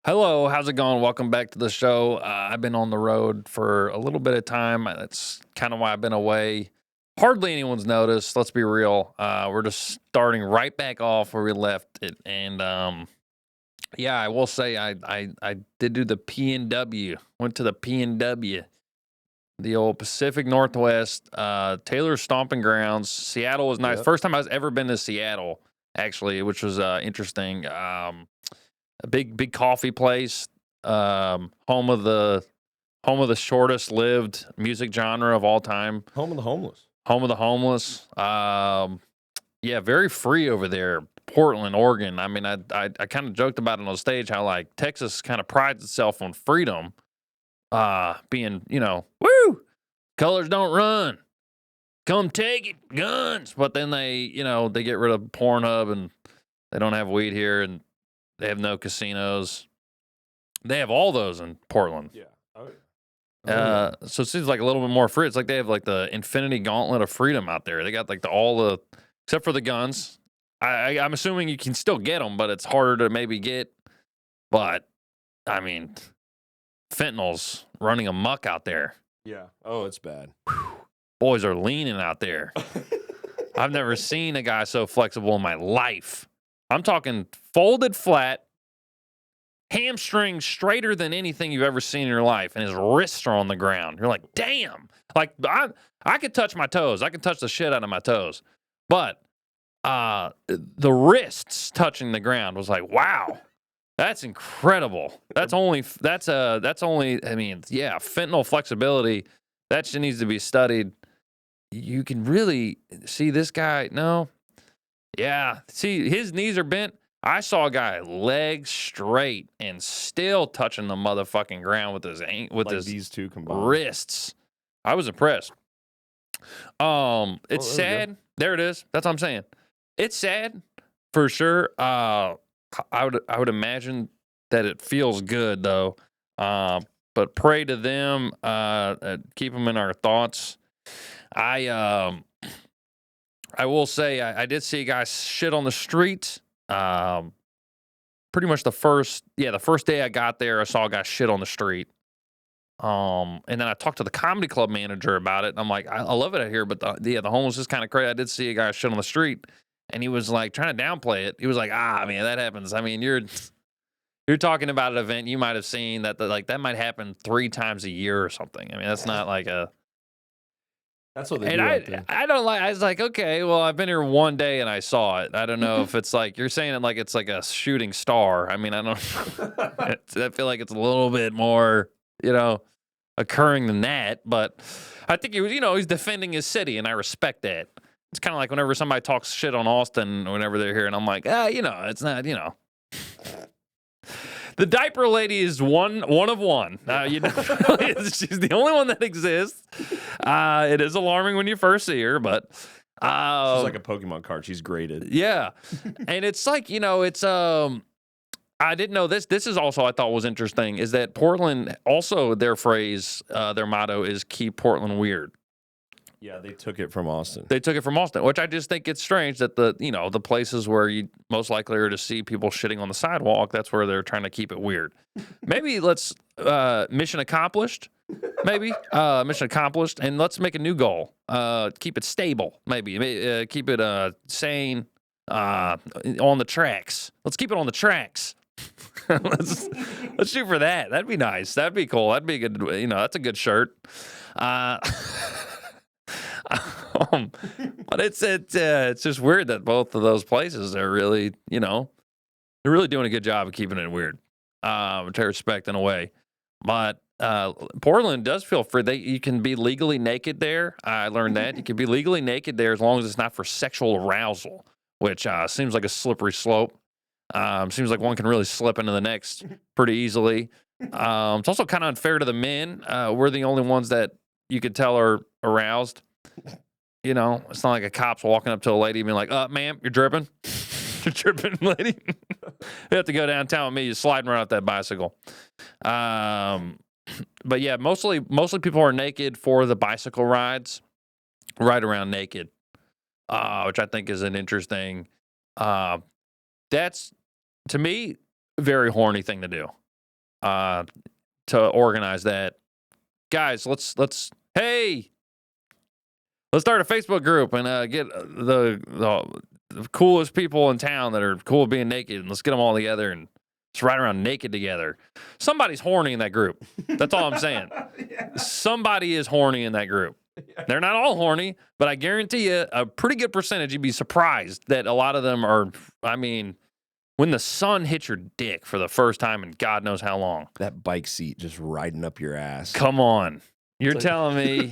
Hello, how's it going? Welcome back to the show. I've been on the road for a little bit of time. That's kind of why I've been away. Hardly anyone's noticed. Let's be real. We're just starting right back off where we left it, and yeah, I will say I did do the PNW. Went to the PNW, the old Pacific Northwest, Taylor's stomping grounds. Seattle was nice. Yep. First time I was ever been to Seattle, actually, which was interesting. A big coffee place, home of the shortest lived music genre of all time, Home of the homeless. home of the homeless. Yeah, very free over there, Portland, Oregon. I mean, I kind of joked about it on stage how like Texas kind of prides itself on freedom, being woo, colors don't run, come take it, guns. But then they get rid of Pornhub and they don't have weed here and they have no casinos. They have all those in Portland. Yeah. Oh, yeah. So it seems like a little bit more free. It's like they have like the infinity gauntlet of freedom out there. They got like all the, except for the guns. I'm assuming you can still get them, but it's harder to maybe get. But I mean, fentanyl's running amok out there. Yeah. Oh, it's bad. Boys are leaning out there. I've never seen a guy so flexible in my life. I'm talking folded flat, hamstring straighter than anything you've ever seen in your life, and his wrists are on the ground. You're like, damn. Like I could touch my toes. I can touch the shit out of my toes. But the wrists touching the ground was like, wow. That's incredible. That's only I mean, yeah, fentanyl flexibility, that shit needs to be studied. You can really see this guy. No. Yeah. See, his knees are bent. I saw a guy legs straight and still touching the motherfucking ground with his These two combined. wrists. I was impressed. It's sad. There it is. That's what I'm saying. It's sad for sure. I would imagine that it feels good though. But pray to them. Keep them in our thoughts. I will say I did see a guy shit on the street. Pretty much the first day I got there, I saw a guy shit on the street. And then I talked to the comedy club manager about it. And I'm like, I love it out here, but the homeless is kind of crazy. I did see a guy shit on the street, and he was like trying to downplay it. He was like, man, that happens. I mean, you're talking about an event you might have seen that that might happen 3 times a year or something. I mean, that's not like a. That's what they And do out there. I don't like. I was like, okay, well, I've been here one day and I saw it. I don't know if it's like you're saying it like it's like a shooting star. I mean, I don't. I feel like it's a little bit more, occurring than that. But I think he was, he's defending his city, and I respect that. It's kind of like whenever somebody talks shit on Austin, whenever they're here, and I'm like, it's not, The diaper lady is one of one. She's the only one that exists. It is alarming when you first see her, but She's like a Pokemon card. She's graded. Yeah, and it's like it's I didn't know this. This is also I thought was interesting is that Portland also their phrase, their motto is keep Portland weird. Yeah, they took it from Austin. They took it from Austin, which I just think it's strange that the places where you most likely are to see people shitting on the sidewalk, that's where they're trying to keep it weird. Maybe let's mission accomplished. Maybe mission accomplished, and let's make a new goal. Keep it stable. Maybe keep it sane. On the tracks. Let's keep it on the tracks. let's shoot for that. That'd be nice. That'd be cool. That'd be a good. That's a good shirt. But it's just weird that both of those places are really, they're really doing a good job of keeping it weird, which I respect in a way. But Portland does feel free. You can be legally naked there. I learned that you can be legally naked there as long as it's not for sexual arousal, which seems like a slippery slope. Seems like one can really slip into the next pretty easily. It's also kind of unfair to the men. We're the only ones that you could tell are aroused. It's not like a cop's walking up to a lady and being like, ma'am, you're dripping. You're dripping, lady. You have to go downtown with me. You're sliding right off that bicycle. But yeah, mostly people are naked for the bicycle rides, right around naked, which I think is an interesting, that's, to me, very horny thing to do. to organize that. Guys, let's start a Facebook group and get the coolest people in town that are cool with being naked, and let's get them all together and just ride around naked together. Somebody's horny in that group. That's all I'm saying. Somebody is horny in that group. They're not all horny, but I guarantee you a pretty good percentage. You'd be surprised that a lot of them are, I mean, when the sun hits your dick for the first time in God knows how long. That bike seat just riding up your ass. Come on. You're telling me, you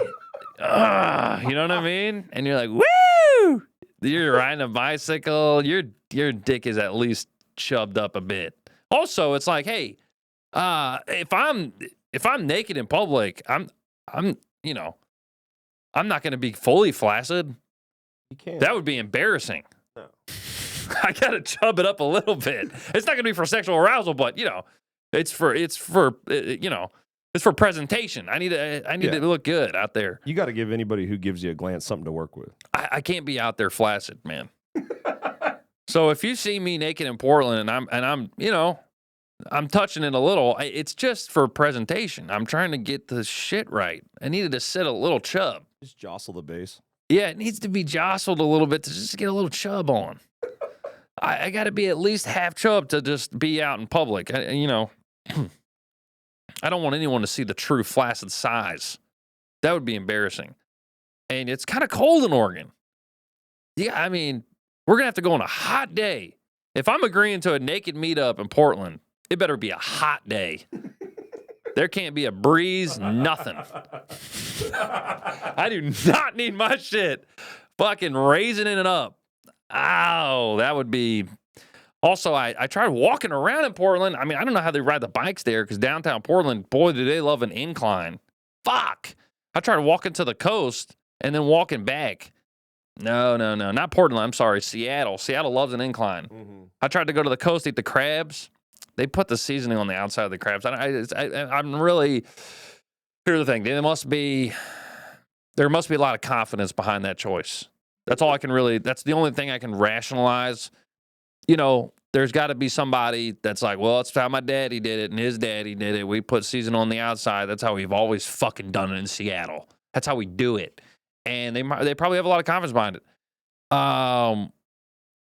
know what I mean? And you're like, woo! You're riding a bicycle. Your dick is at least chubbed up a bit. Also, it's like, hey, if I'm naked in public, I'm not going to be fully flaccid. You can't. That would be embarrassing. No. I got to chub it up a little bit. It's not going to be for sexual arousal, but it's for presentation. I need to look good out there. You got to give anybody who gives you a glance something to work with. I can't be out there flaccid, man. So if you see me naked in Portland and I'm touching it a little, it's just for presentation. I'm trying to get the shit right. I needed to sit a little chub. Just jostle the base. Yeah, it needs to be jostled a little bit to just get a little chub on. I got to be at least half chub to just be out in public. I don't want anyone to see the true flaccid size. That would be embarrassing. And it's kind of cold in Oregon. Yeah, I mean, we're going to have to go on a hot day. If I'm agreeing to a naked meetup in Portland, it better be a hot day. There can't be a breeze, nothing. I do not need my shit fucking raising it up. Ow, that would be... Also, I tried walking around in Portland. I mean, I don't know how they ride the bikes there because downtown Portland, boy, do they love an incline. Fuck. I tried walking to the coast and then walking back. No, not Portland. I'm sorry, Seattle. Seattle loves an incline. Mm-hmm. I tried to go to the coast, eat the crabs. They put the seasoning on the outside of the crabs. I'm really... Here's the thing. There must be a lot of confidence behind that choice. That's all I can really... That's the only thing I can rationalize. There's got to be somebody that's like, well, that's how my daddy did it and his daddy did it. We put seasoning on the outside. That's how we've always fucking done it in Seattle. That's how we do it. And they probably have a lot of confidence behind it.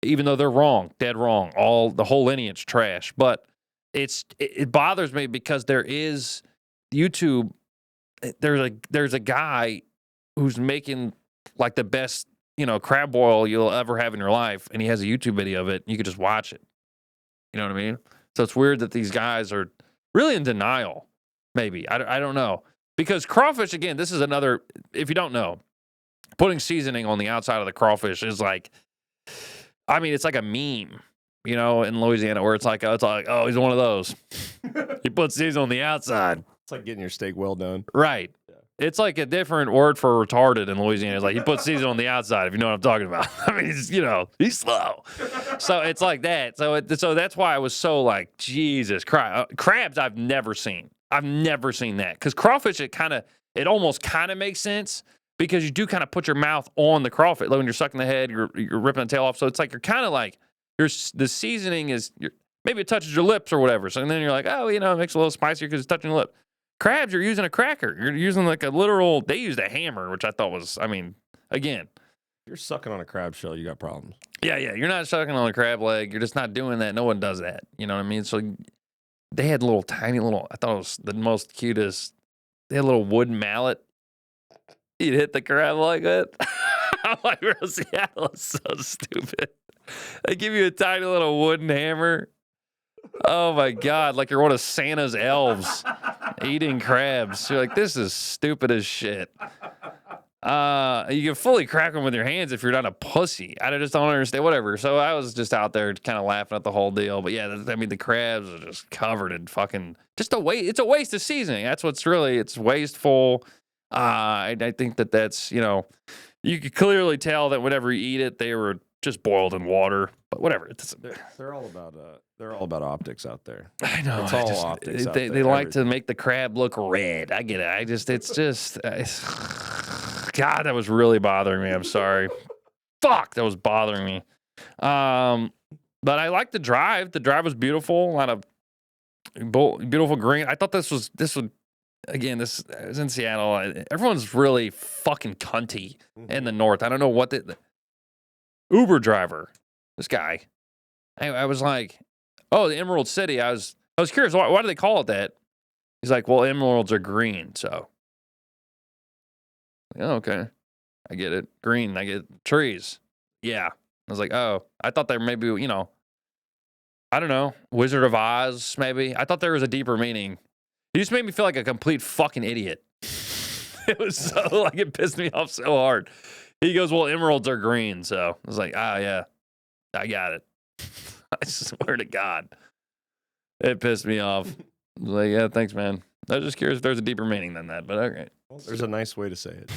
Even though they're wrong, dead wrong. The whole lineage trash. But it bothers me because there is YouTube. There's a guy who's making like the best, crab boil you'll ever have in your life. And he has a YouTube video of it. You could just watch it. You know what I mean? So it's weird that these guys are really in denial. Maybe. I don't know. Because crawfish, again, this is another, if you don't know, putting seasoning on the outside of the crawfish is like, I mean, it's like a meme, in Louisiana where it's like, oh, he's one of those. He puts seasoning on the outside. It's like getting your steak well done. Right. Yeah. It's like a different word for retarded in Louisiana. It's like he puts seasoning on the outside, if you know what I'm talking about. I mean, he's slow. So it's like that. So that's why I was so like, Jesus Christ. Crabs I've never seen. I've never seen that. Because crawfish, it almost kind of makes sense. Because you do kind of put your mouth on the crawfish. Like when you're sucking the head, you're ripping the tail off. So it's like you're kind of like, the seasoning is, maybe it touches your lips or whatever. So then you're like, oh, it makes it a little spicier because it's touching your lip. Crabs, you're using a cracker. You're using like a literal, they used a hammer, which I thought was, again. You're sucking on a crab shell, you got problems. Yeah. You're not sucking on a crab leg. You're just not doing that. No one does that. You know what I mean? So they had tiny little, I thought it was the most cutest. They had a little wooden mallet. You'd hit the crab like that. I'm like, bro, Seattle is so stupid. They give you a tiny little wooden hammer. Oh my God, like you're one of Santa's elves eating crabs. You're like, this is stupid as shit. You can fully crack them with your hands if you're not a pussy. I just don't understand. Whatever. So I was just out there kind of laughing at the whole deal. But yeah, the crabs are just covered in fucking just a waste. It's a waste of seasoning. That's what's really, it's wasteful. I think that's, you could clearly tell that whenever you eat it, they were just boiled in water. But whatever. They're all about optics out there. I know. It's all optics. They like to make the crab look red. I get it. God, that was really bothering me. I'm sorry. Fuck, that was bothering me. But I liked the drive. The drive was beautiful. A lot of beautiful green. I thought this would again. This is in Seattle. Everyone's really fucking cunty in the north. I don't know what the Uber driver. This guy. I was like, oh, the Emerald City. I was curious. Why do they call it that? He's like, well, emeralds are green, so. Oh, okay. I get it. Green. I get trees. Yeah. I was like, oh, I thought there maybe, I don't know, Wizard of Oz, maybe. I thought there was a deeper meaning. He just made me feel like a complete fucking idiot. It was so, like, it pissed me off so hard. He goes, well, emeralds are green, so. I was like, yeah, I got it. I swear to God. It pissed me off. I was like, yeah, thanks, man. I was just curious if there's a deeper meaning than that, but okay. Well, there's a nice way to say it.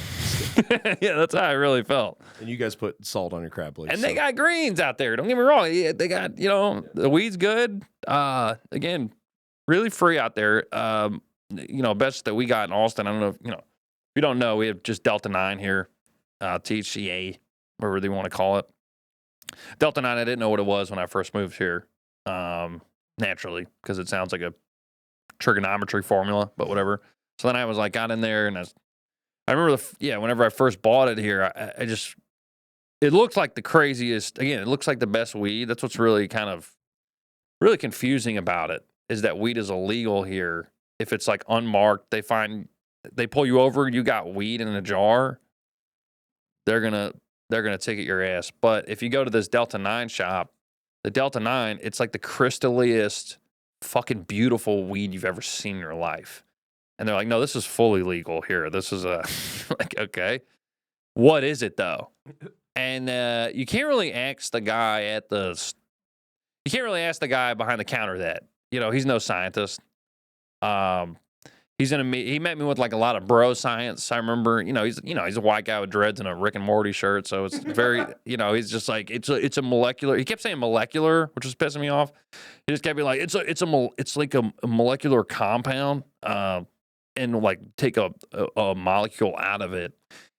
Yeah, that's how I really felt. And you guys put salt on your crab legs. And they got greens out there. Don't get me wrong. They got, the weed's good. Again, really free out there. Best that we got in Austin. I don't know if you don't know, we have just Delta 9 here. THCA, whatever they want to call it. Delta 9, I didn't know what it was when I first moved here. Naturally, because it sounds like a trigonometry formula, but whatever. So then I was like, got in there, and I remember whenever I first bought it here, I just, it looks like the craziest. Again, it looks like the best weed. That's what's really kind of really confusing about it, is that weed is illegal here. If it's like unmarked, they pull you over, you got weed in a jar, they're gonna ticket your ass. But if you go to this Delta 9 shop, the Delta 9, it's like the crystalliest, fucking beautiful weed you've ever seen in your life. And they're like, no, this is fully legal here. This is like, okay. What is it, though? And you can't really ask the guy behind the counter that. He's no scientist. He met me with like a lot of bro science. I remember, he's a white guy with dreads and a Rick and Morty shirt. So it's very, he's just like, it's a molecular. He kept saying molecular, which was pissing me off. He just kept being like, it's like a molecular compound, and like take a molecule out of it.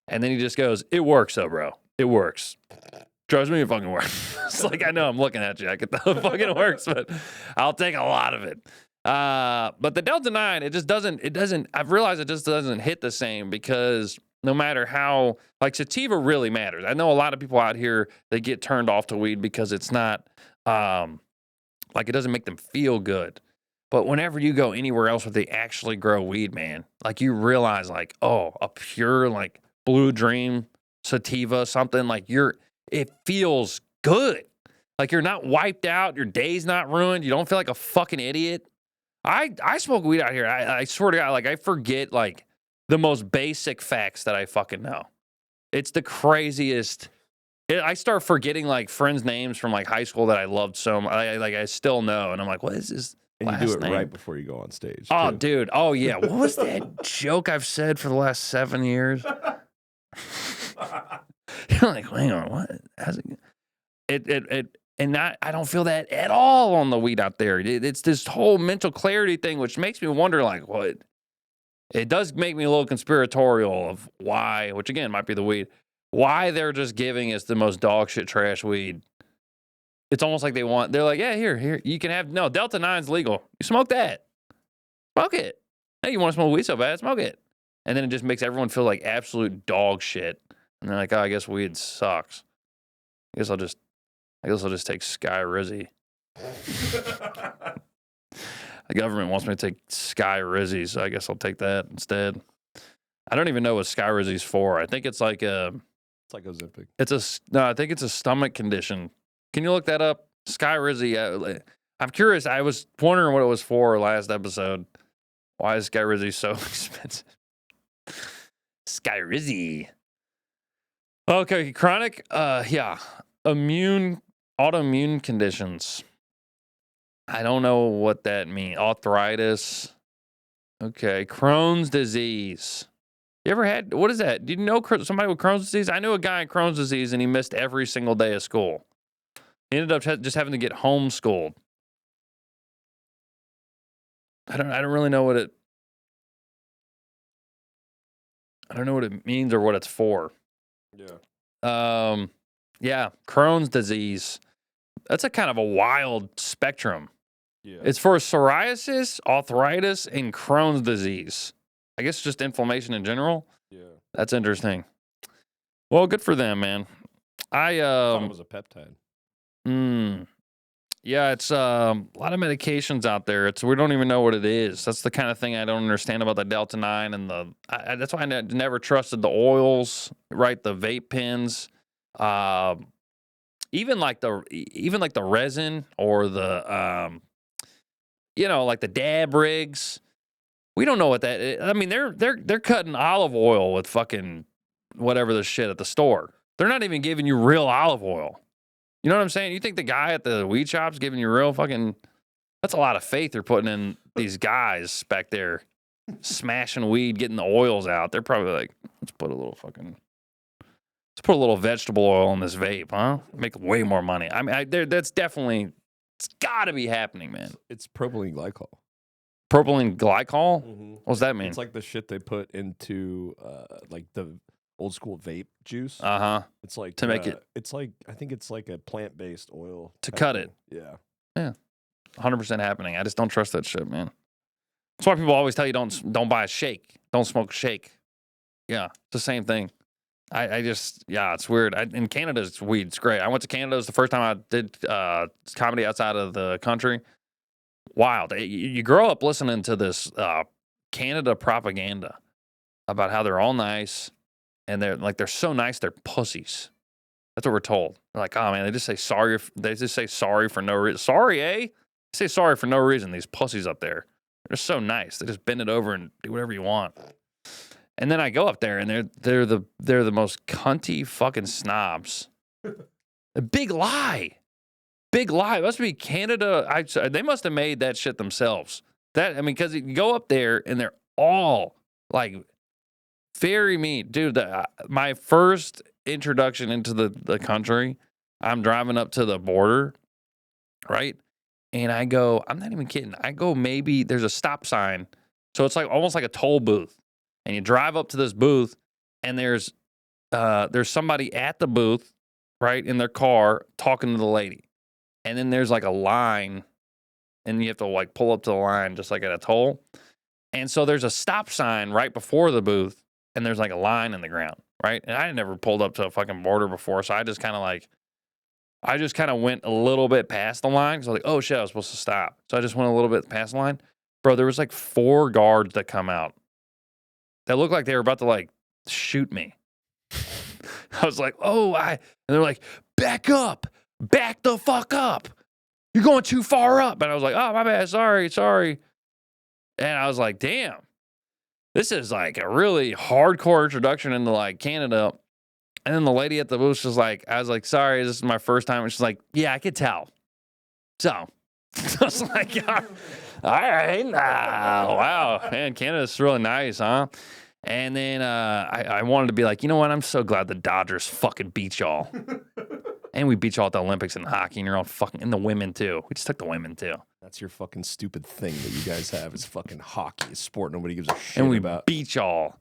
And then he just goes, it works though, bro. It works. Trust me, it fucking works. It's like, I know I'm looking at you. I can tell it fucking works, but I'll take a lot of it. But the Delta 9, it doesn't, I've realized it just doesn't hit the same, because no matter how, like, sativa really matters. I know a lot of people out here, they get turned off to weed because it's not, like, it doesn't make them feel good. But whenever you go anywhere else where they actually grow weed, man, like, you realize, like, oh, a pure, like, Blue Dream sativa, something, like, it feels good. Like, you're not wiped out, your day's not ruined, you don't feel like a fucking idiot. I smoke weed out here. I swear to God, like, I forget, like, the most basic facts that I fucking know. It's the craziest. I start forgetting, like, friends' names from, like, high school that I loved so much. I still know. And I'm like, what is this? And you do it name? right before you go on stage. Oh, too. dude. Oh, yeah. What was that joke I've said for the last 7 years? You're like, hang on, what? How's it? And I don't feel that at all on the weed out there. It's this whole mental clarity thing, which makes me wonder, like, what? It does make me a little conspiratorial of why, which again might be the weed, why they're just giving us the most dog shit trash weed. It's almost like they're like, yeah, here, you can have, no, Delta 9's legal. You smoke that. Smoke it. Hey, you want to smoke weed so bad? Smoke it. And then it just makes everyone feel like absolute dog shit. And they're like, oh, I guess weed sucks. I guess I'll just take Sky Rizzy. The government wants me to take Sky Rizzy, so I guess I'll take that instead. I don't even know what Sky Rizzy's for. I think it's like It's like Ozempic. I think it's a stomach condition. Can you look that up? Sky Rizzy. I'm curious. I was wondering what it was for last episode. Why is Sky Rizzy so expensive? Sky Rizzy. Okay, chronic. Autoimmune conditions. I don't know what that means. Arthritis. Okay, Crohn's disease. You ever had, what is that? Did you know somebody with Crohn's disease? I knew a guy with Crohn's disease, and he missed every single day of school. He ended up just having to get homeschooled. I don't really know what it means or what it's for. Yeah. Yeah, Crohn's disease. That's a kind of a wild spectrum. Yeah. It's for psoriasis, arthritis, and Crohn's disease. I guess just inflammation in general. Yeah. That's interesting. Well, good for them, man. I thought it was a peptide. Yeah, it's a lot of medications out there. We don't even know what it is. That's the kind of thing I don't understand about the Delta 9 and that's why I never trusted the oils, right? The vape pens, even like the resin or the like the dab rigs. We don't know what that is. I mean, they're cutting olive oil with fucking whatever the shit at the store. They're not even giving you real olive oil. You know what I'm saying? You think the guy at the weed shop's giving you real fucking... That's a lot of faith they're putting in these guys back there smashing weed, getting the oils out. They're probably like, let's put a little vegetable oil in this vape, huh? Make way more money. I mean, that's definitely... It's got to be happening, man. It's propylene glycol. Propylene glycol? Mm-hmm. What's that mean? It's like the shit they put into like the old school vape juice. Uh-huh. It's like to make it... It's like, I think it's like a plant-based oil. To cut it. Yeah. Yeah. 100% happening. I just don't trust that shit, man. That's why people always tell you don't buy a shake. Don't smoke a shake. Yeah, it's the same thing. I just, yeah, it's weird. In Canada, weed's great. I went to Canada. It was the first time I did comedy outside of the country. Wild. You grow up listening to this Canada propaganda about how they're all nice, and they're so nice they're pussies. That's what we're told. They're like, oh man, they just say sorry. They just say sorry for no reason. Sorry, eh? They say sorry for no reason. These pussies up there, they're so nice. They just bend it over and do whatever you want. And then I go up there, and they're the most cunty fucking snobs. A big lie. Big lie. It must be Canada. They must have made that shit themselves. Because you go up there and they're all like very mean. Dude, my first introduction into the country, I'm driving up to the border, right? And I go, I'm not even kidding. I go, maybe there's a stop sign. So it's like almost like a toll booth. And you drive up to this booth, and there's somebody at the booth, right, in their car talking to the lady. And then there's like a line, and you have to like pull up to the line just like at a toll. And so there's a stop sign right before the booth, and there's like a line in the ground, right? And I had never pulled up to a fucking border before, so I just kind of went a little bit past the line. So I was like, oh shit, I was supposed to stop. So I just went a little bit past the line. Bro, there was like 4 guards that come out. That looked like they were about to like shoot me. I was like, and they're like, back up, back the fuck up. You're going too far up. And I was like, oh, my bad. Sorry. And I was like, damn, this is like a really hardcore introduction into like Canada. And then the lady at the booth was like, I was like, sorry, this is my first time. And she's like, yeah, I could tell. So I was like, all right. Wow, man, Canada's really nice, huh? And then I wanted to be like, you know what? I'm so glad the Dodgers fucking beat y'all. And we beat y'all at the Olympics in hockey, and you're all fucking, and the women too. We just took the women too. That's your fucking stupid thing that you guys have is fucking hockey, a sport nobody gives a shit and we about. Beat y'all.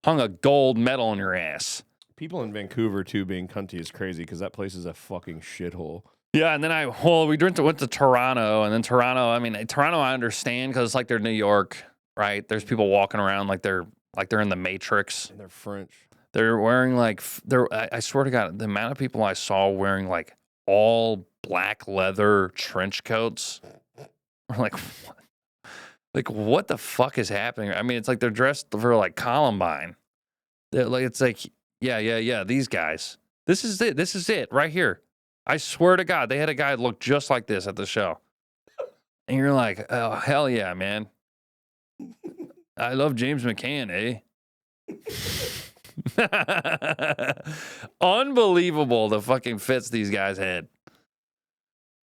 Hung a gold medal in your ass. People in Vancouver too being cunty is crazy because that place is a fucking shithole. Yeah, and then we went to Toronto, and then Toronto I understand because it's like they're New York, right? There's people walking around like they're in the Matrix. And they're French. They're wearing I swear to God, the amount of people I saw wearing like all black leather trench coats were like, what? Like, what the fuck is happening? I mean, it's like they're dressed for like Columbine. It's like, yeah, these guys. This is it right here. I swear to God, they had a guy look just like this at the show. And you're like, oh, hell yeah, man. I love James McCann, eh? Unbelievable the fucking fits these guys had.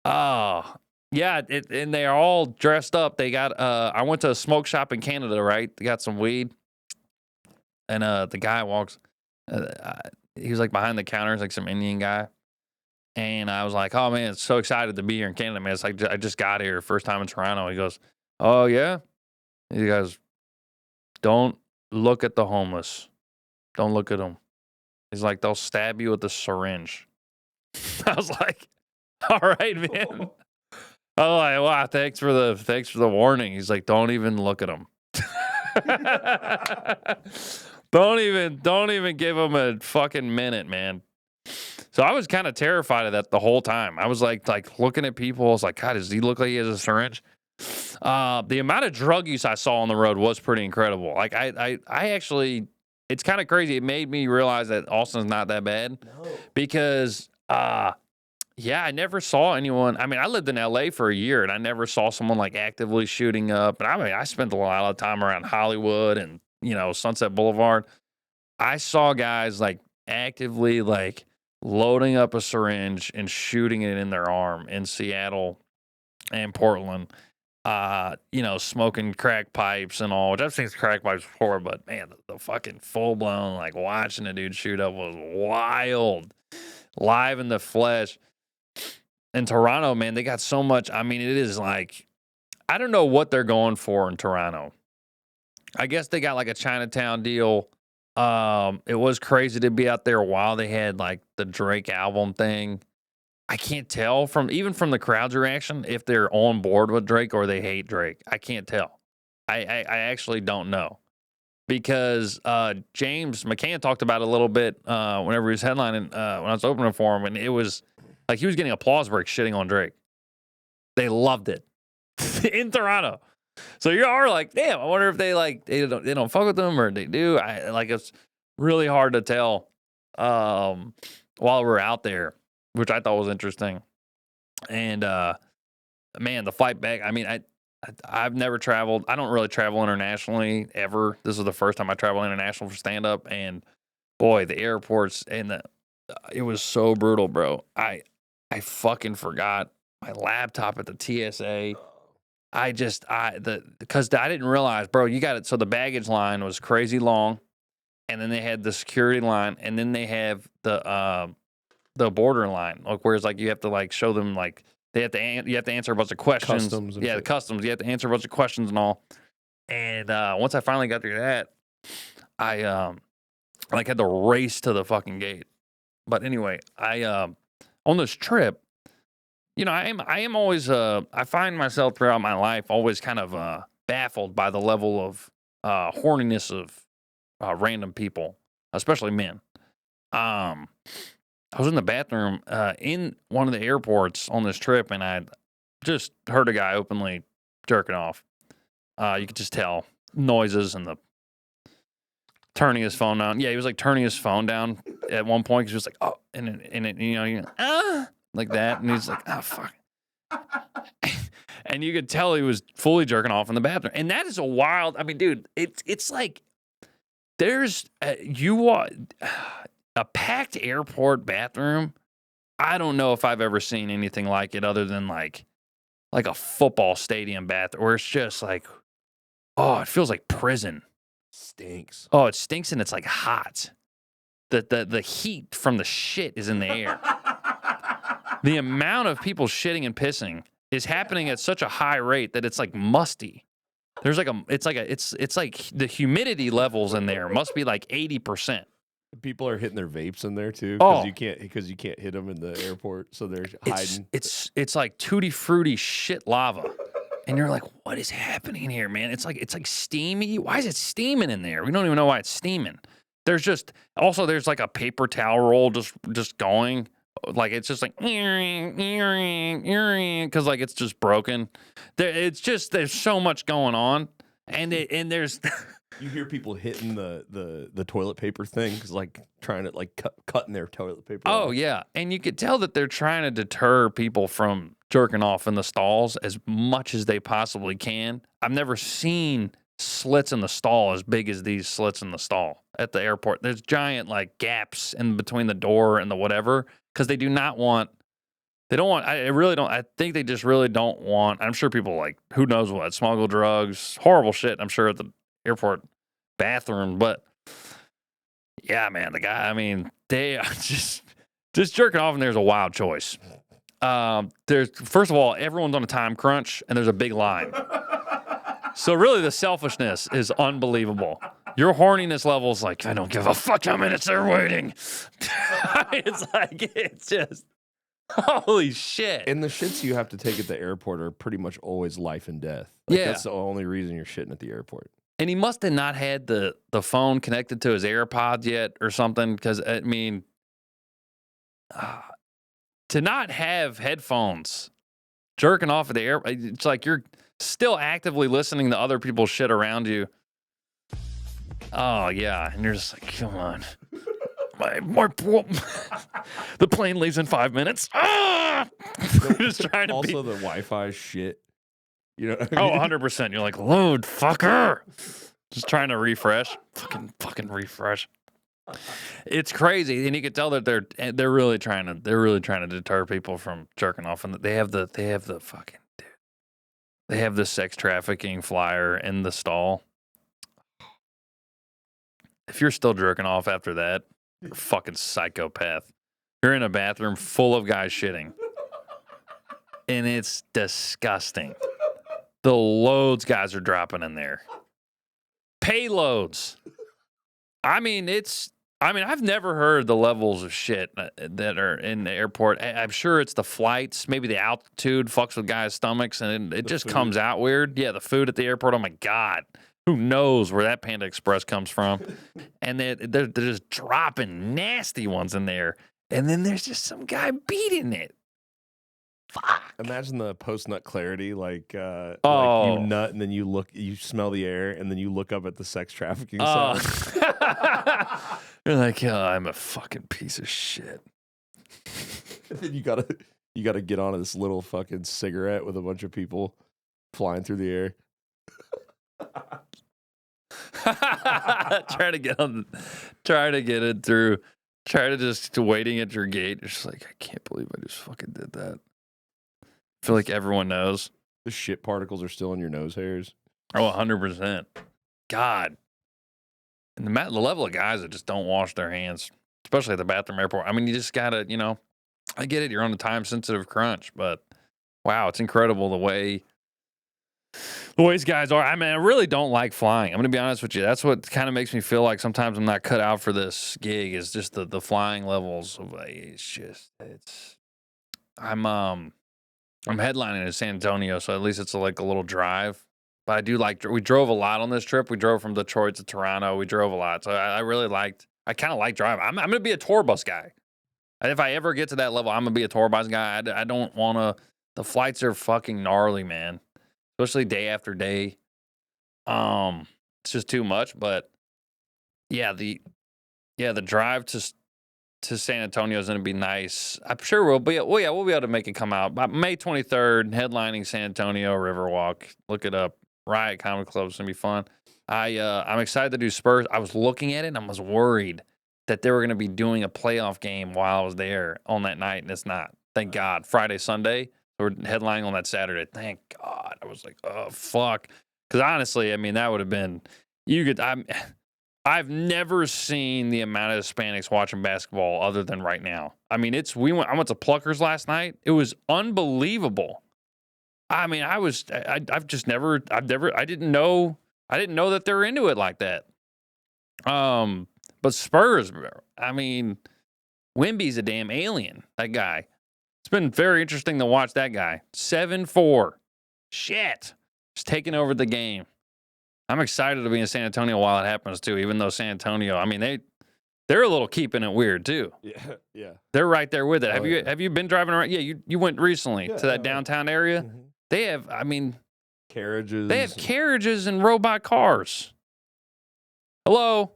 Oh, yeah, and they are all dressed up. They got, I went to a smoke shop in Canada, right? They got some weed. And the guy walks, he was like behind the counter, like some Indian guy. And I was like, oh man, so excited to be here in Canada, man. It's like, I just got here, first time in Toronto. He goes, oh yeah? He goes, don't look at the homeless. Don't look at them. He's like, they'll stab you with a syringe. I was like, all right, man. Oh, like, wow, thanks for the warning. He's like, don't even look at him. don't even give him a fucking minute, man. So I was kind of terrified of that the whole time. I was like looking at people. I was like, God, does he look like he has a syringe? The amount of drug use I saw on the road was pretty incredible. Like I actually, it's kind of crazy. It made me realize that Austin's not that bad because, yeah, I never saw anyone. I mean, I lived in LA for a year and I never saw someone like actively shooting up. And I mean, I spent a lot of time around Hollywood and, Sunset Boulevard. I saw guys like actively like loading up a syringe and shooting it in their arm in Seattle and Portland. Smoking crack pipes and all, which I've seen crack pipes before, but man, the fucking full blown, like watching a dude shoot up was wild. Live in the flesh. In Toronto, man, they got so much. I mean, it is like, I don't know what they're going for in Toronto. I guess they got like a Chinatown deal. It was crazy to be out there while they had like the Drake album thing. I can't tell from the crowd's reaction if they're on board with Drake or they hate Drake. I can't tell. I actually don't know because James McCann talked about it a little bit whenever he was headlining when I was opening for him, and it was like he was getting applause breaks shitting on Drake. They loved it in Toronto. So you are like, damn, I wonder if they don't fuck with them or they do. It's really hard to tell while we're out there, which I thought was interesting. And man, the flight back, I mean, I've never traveled. I don't really travel internationally ever. This was the first time I traveled international for stand up, and boy, the airports and it was so brutal, bro. I fucking forgot my laptop at the TSA. Because I didn't realize, bro, you got it. So the baggage line was crazy long, and then they had the security line, and then they have the border line, like whereas like you have to like show them like you have to answer a bunch of questions. Customs and the shit. customs. You have to answer a bunch of questions and all. And once I finally got through that, I had to race to the fucking gate. But anyway, I on this trip, I am always I find myself throughout my life always kind of baffled by the level of horniness of random people, especially men. I was in the bathroom in one of the airports on this trip, and I just heard a guy openly jerking off. You could just tell noises and the turning his phone down. Yeah, he was like turning his phone down at one point. He was like, oh, like that, and he's like, oh fuck. And you could tell he was fully jerking off in the bathroom, and that is a wild. I mean, dude, it's like there's a packed airport bathroom. I don't know if I've ever seen anything like it other than like a football stadium bathroom where it's just like, oh, it feels like prison. Stinks. Oh, it stinks and it's like hot. The heat from the shit is in the air. The amount of people shitting and pissing is happening at such a high rate that it's like musty. There's like it's like the humidity levels in there must be like 80%. People are hitting their vapes in there too Oh. because you can't hit them in the airport, so they're hiding. It's like tutti frutti shit lava, and you're like, what is happening here, man? It's like steamy. Why is it steaming in there? We don't even know why it's steaming. There's like a paper towel roll just going, like it's just like because like it's just broken. There's so much going on, and there's. You hear people hitting the toilet paper thing because like trying to like cutting their toilet paper. Oh off. yeah, and you could tell that they're trying to deter people from jerking off in the stalls as much as they possibly can. I've never seen slits in the stall as big as these slits in the stall at the airport. There's giant like gaps in between the door and the whatever because they don't want. I think they just really don't want. I'm sure people like who knows what smuggle drugs, horrible shit. I'm sure at the airport bathroom, but yeah, man, the guy. I mean, they are just jerking off, and there's a wild choice. There's first of all, everyone's on a time crunch, and there's a big line. So really, the selfishness is unbelievable. Your horniness level is like, I don't give a fuck how minutes they're waiting. It's just Holy shit. And the shits you have to take at the airport are pretty much always life and death. Like, Yeah. that's the only reason you're shitting at the airport. And he must have not had the phone connected to his AirPods yet or something. Because, I mean, to not have headphones jerking off at the air, it's like you're still actively listening to other people's shit around you. Oh, yeah. And you're just like, come on. The plane leaves in 5 minutes. Ah! Just trying to Also, be. the Wi-Fi shit. You know what I mean? 100%. You're like, load, fucker. Just trying to refresh. Fucking refresh. It's crazy, and you can tell that they're really trying to deter people from jerking off, and they have the fucking dude. They have the sex trafficking flyer in the stall. If you're still jerking off after that, you're a fucking psychopath. You're in a bathroom full of guys shitting, and it's disgusting. The loads guys are dropping in there. Payloads. I mean, I've never heard the levels of shit that are in the airport. I'm sure it's the flights, maybe the altitude fucks with guys' stomachs, and it just comes out weird. Yeah, the food at the airport. Oh my God, who knows where that Panda Express comes from? And they're just dropping nasty ones in there, and then there's just some guy beating it. Fuck. Imagine the post-nut clarity, like you nut and then you smell the air and then you look up at the sex trafficking sign. You're like, oh, I'm a fucking piece of shit. And then you gotta get on this little fucking cigarette with a bunch of people flying through the air. Try to get it through. Try to just waiting at your gate. You're just like, I can't believe I just fucking did that. I feel like everyone knows. The shit particles are still in your nose hairs. Oh, 100%. God. And the level of guys that just don't wash their hands, especially at the bathroom airport. I mean, you just gotta, I get it. You're on a time-sensitive crunch, but wow, it's incredible the way these guys are. I mean, I really don't like flying. I'm gonna be honest with you. That's what kind of makes me feel like sometimes I'm not cut out for this gig. Is just the flying levels of I'm headlining in San Antonio, so at least it's like a little drive. But I do we drove a lot on this trip. We drove from Detroit to Toronto. We drove a lot. So I kind of like driving. I'm going to be a tour bus guy. If I ever get to that level, I'm going to be a tour bus guy. I don't want to, the flights are fucking gnarly, man. Especially day after day. It's just too much. But yeah, the drive to San Antonio is going to be nice. I'm sure we'll be able to make it come out. By May 23rd, headlining San Antonio Riverwalk. Look it up. Riot Comedy Club is going to be fun. I'm excited to do Spurs. I was looking at it and I was worried that they were going to be doing a playoff game while I was there on that night, and it's not. Thank God. Friday, Sunday. We're headlining on that Saturday. Thank God. I was like, oh, fuck. Because honestly, I mean, that would have been, I've never seen the amount of Hispanics watching basketball other than right now. I mean, I went to Pluckers last night. It was unbelievable. I mean, I didn't know that they were into it like that. But Spurs, I mean, Wemby's a damn alien, that guy. It's been very interesting to watch that guy. 7'4". Shit. He's taking over the game. I'm excited to be in San Antonio while it happens, too, even though San Antonio, I mean, they're a little keeping it weird, too. Yeah. They're right there with it. Have you been driving around? Yeah, you went recently to that downtown area. Mm-hmm. They have, I mean, carriages. They have carriages and robot cars. Hello.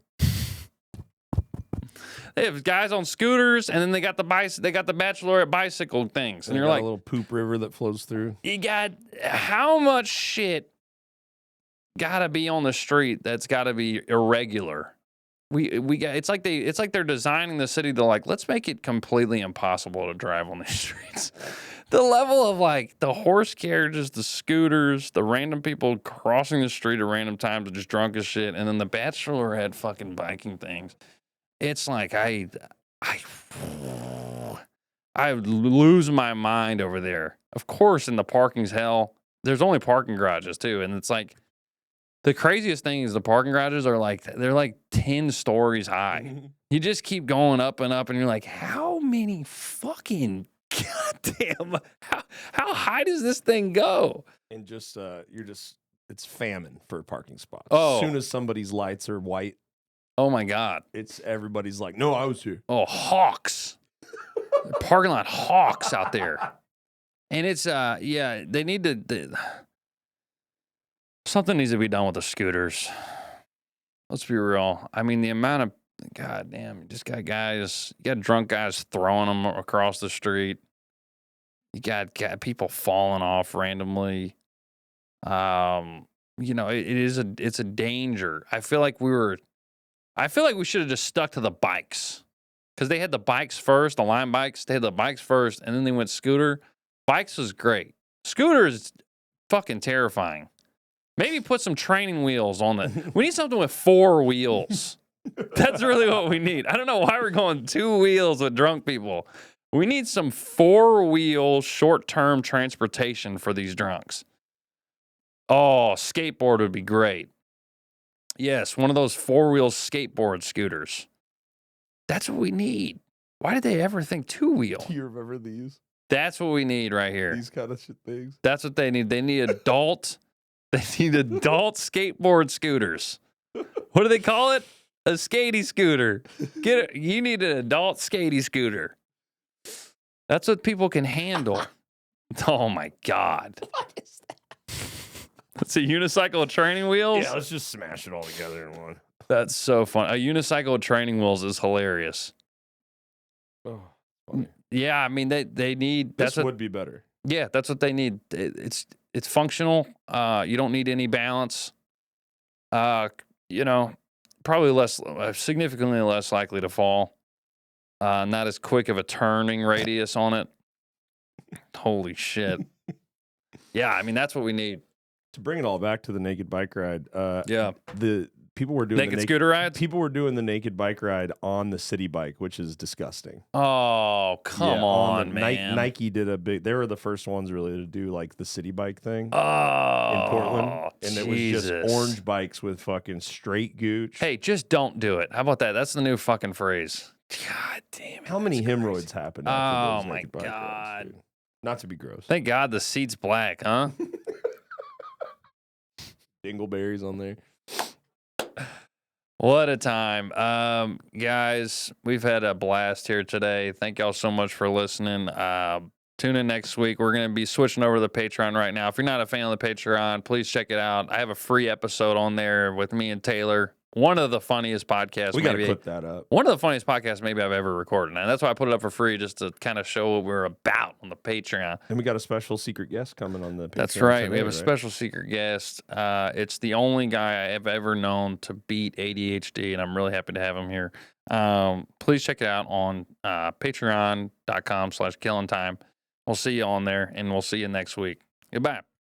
They have guys on scooters, and then they got the bachelorette bicycle things, and you're like a little poop river that flows through. You got how much shit gotta be on the street that's gotta be irregular. We got it's like they're designing the city to like, let's make it completely impossible to drive on these streets. The level of like the horse carriages, the scooters, the random people crossing the street at random times are just drunk as shit, and then the bachelorette fucking biking things. It's like I lose my mind over there. Of course, in the parking's hell. There's only parking garages too, and it's like the craziest thing is the parking garages are like they're like 10 stories high. You just keep going up and up, and you're like, how many fucking God damn. How high does this thing go? And just it's famine for parking spots. Oh. As soon as somebody's lights are white, oh my God. it's everybody's like, no, I was here. Oh, hawks. Parking lot hawks out there. And it's they need to something needs to be done with the scooters. Let's be real. I mean, the amount of God damn, you just got drunk guys throwing them across the street. You got people falling off randomly. It's a danger. I feel like we should have just stuck to the bikes. Because they had the bikes first, the Lime bikes. They had the bikes first, and then they went scooter. Bikes was great. Scooter is fucking terrifying. Maybe put some training wheels on it. We need something with 4 wheels. That's really what we need. I don't know why we're going 2 wheels with drunk people. We need some 4-wheel short-term transportation for these drunks. Oh, skateboard would be great. Yes, one of those 4-wheel skateboard scooters. That's what we need. Why did they ever think 2-wheel? Do you remember these? That's what we need right here. These kind of shit things. That's what they need. They need adult skateboard scooters. What do they call it? A skatey scooter. You need an adult skatey scooter. That's what people can handle. Oh my God. What is that? It's a unicycle with training wheels? Yeah, let's just smash it all together in one. That's so fun. A unicycle with training wheels is hilarious. Oh, funny. Yeah, I mean they need. This would be better. Yeah, that's what they need. It's functional. You don't need any balance. Probably significantly less likely to fall. Not as quick of a turning radius on it. Holy shit. Yeah, I mean that's what we need. To bring it all back to the naked bike ride. Yeah. The people were doing naked scooter rides. People were doing the naked bike ride on the city bike, which is disgusting. Oh, come on, man. Nike did a big. They were the first ones really to do like the city bike thing in Portland, and it was just orange bikes with fucking straight gooch. Hey, just don't do it. How about that? That's the new fucking phrase. God damn it. How many hemorrhoids happened? Oh my God. Not to be gross. Thank God the seat's black, huh? Dingleberries on there. What a time. Guys, we've had a blast here today. Thank y'all so much for listening. Tune in next week. We're going to be switching over to the Patreon right now. If you're not a fan of the Patreon, please check it out. I have a free episode on there with me and Taylor. One of the funniest podcasts. We got to put that up. One of the funniest podcasts maybe I've ever recorded. And that's why I put it up for free, just to kind of show what we're about on the Patreon. And we got a special secret guest coming on the Patreon. That's right. Today, we have a special secret guest. It's the only guy I have ever known to beat ADHD, and I'm really happy to have him here. Please check it out on patreon.com/killintime. We'll see you on there, and we'll see you next week. Goodbye.